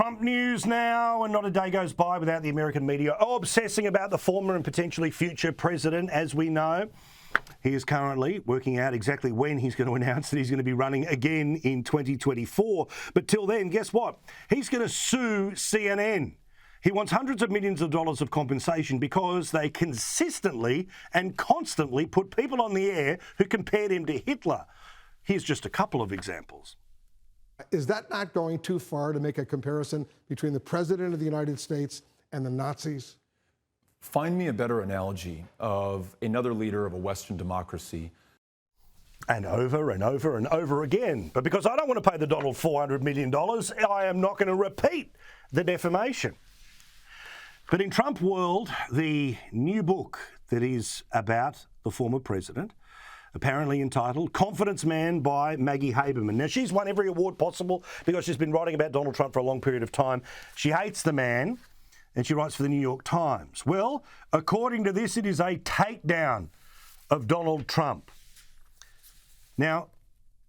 Trump news now, and not a day goes by without the American media obsessing about the former and potentially future president. As we know, he is currently working out exactly when he's going to announce that he's going to be running again in 2024. But till then, guess what? He's going to sue CNN. He wants hundreds of millions of dollars of compensation because they consistently and constantly put people on the air who compared him to Hitler. Here's just a couple of examples. Is that not going too far to make a comparison between the President of the United States and the Nazis? Find me a better analogy of another leader of a Western democracy. And over and over and over again. But because I don't want to pay the Donald $400 million, I am not going to repeat the defamation. But in Trump world, the new book that is about the former president, apparently entitled Confidence Man by Maggie Haberman. Now, she's won every award possible because she's been writing about Donald Trump for a long period of time. She hates the man, and she writes for the New York Times. Well, according to this, it is a takedown of Donald Trump. Now,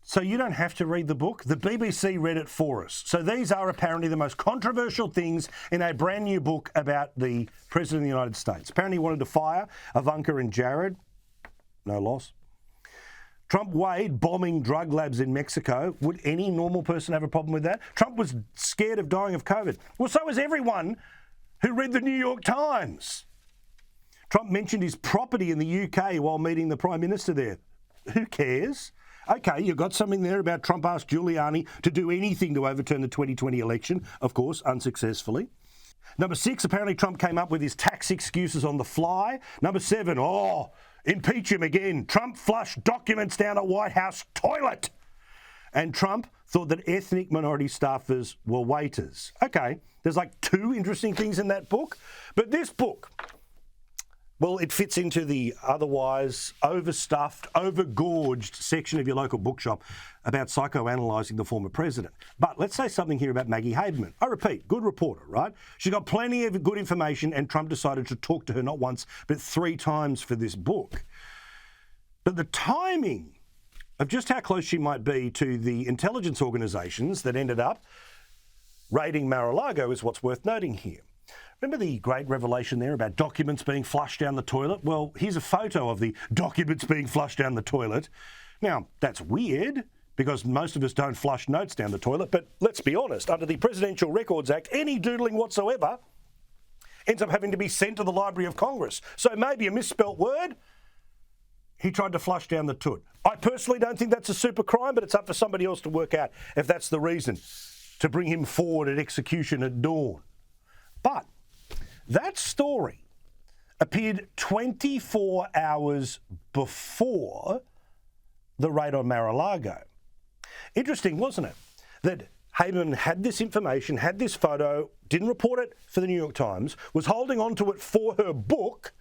so you don't have to read the book. The BBC read it for us. So these are apparently the most controversial things in a brand new book about the President of the United States. Apparently he wanted to fire Ivanka and Jared. No loss. Trump weighed bombing drug labs in Mexico. Would any normal person have a problem with that? Trump was scared of dying of COVID. Well, so was everyone who read the New York Times. Trump mentioned his property in the UK while meeting the Prime Minister there. Who cares? OK, you've got something there about Trump asked Giuliani to do anything to overturn the 2020 election, of course, unsuccessfully. Number 6, apparently Trump came up with his tax excuses on the fly. Number 7, impeach him again. Trump flushed documents down a White House toilet. And Trump thought that ethnic minority staffers were waiters. OK, there's like 2 interesting things in that book. But this book, well, it fits into the otherwise overstuffed, overgorged section of your local bookshop about psychoanalyzing the former president. But let's say something here about Maggie Haberman. I repeat, good reporter, right? She got plenty of good information, and Trump decided to talk to her not once, but 3 times for this book. But the timing of just how close she might be to the intelligence organisations that ended up raiding Mar-a-Lago is what's worth noting here. Remember the great revelation there about documents being flushed down the toilet? Well, here's a photo of the documents being flushed down the toilet. Now, that's weird because most of us don't flush notes down the toilet, but let's be honest, under the Presidential Records Act, any doodling whatsoever ends up having to be sent to the Library of Congress. So maybe a misspelt word, he tried to flush down the toot. I personally don't think that's a super crime, but it's up for somebody else to work out if that's the reason to bring him forward at execution at dawn. But that story appeared 24 hours before the raid on Mar-a-Lago. Interesting, wasn't it? That Haberman had this information, had this photo, didn't report it for the New York Times, was holding on to it for her book,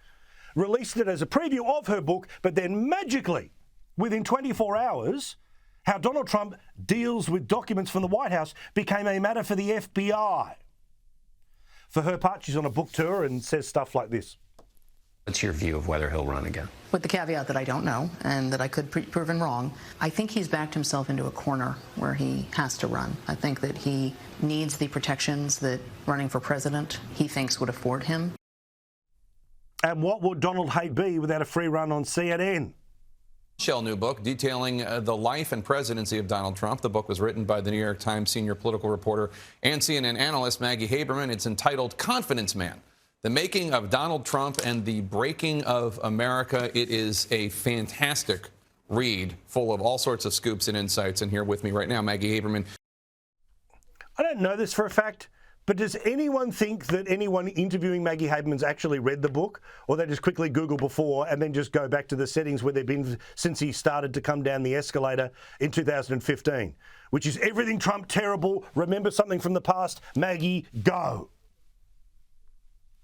released it as a preview of her book, but then magically, within 24 hours, how Donald Trump deals with documents from the White House became a matter for the FBI. For her part, she's on a book tour and says stuff like this. What's your view of whether he'll run again? With the caveat that I don't know and that I could be proven wrong, I think he's backed himself into a corner where he has to run. I think that he needs the protections that running for president he thinks would afford him. And what would Donald hate be without a free run on CNN? New book detailing the life and presidency of Donald Trump. The book was written by the New York Times senior political reporter and CNN analyst Maggie Haberman. It's entitled Confidence Man, The Making of Donald Trump and the Breaking of America. It is a fantastic read full of all sorts of scoops and insights. And here with me right now, Maggie Haberman. I don't know this for a fact, but does anyone think that anyone interviewing Maggie Haberman's actually read the book, or they just quickly Google before and then just go back to the settings where they've been since he started to come down the escalator in 2015, which is everything Trump terrible, remember something from the past, Maggie, go.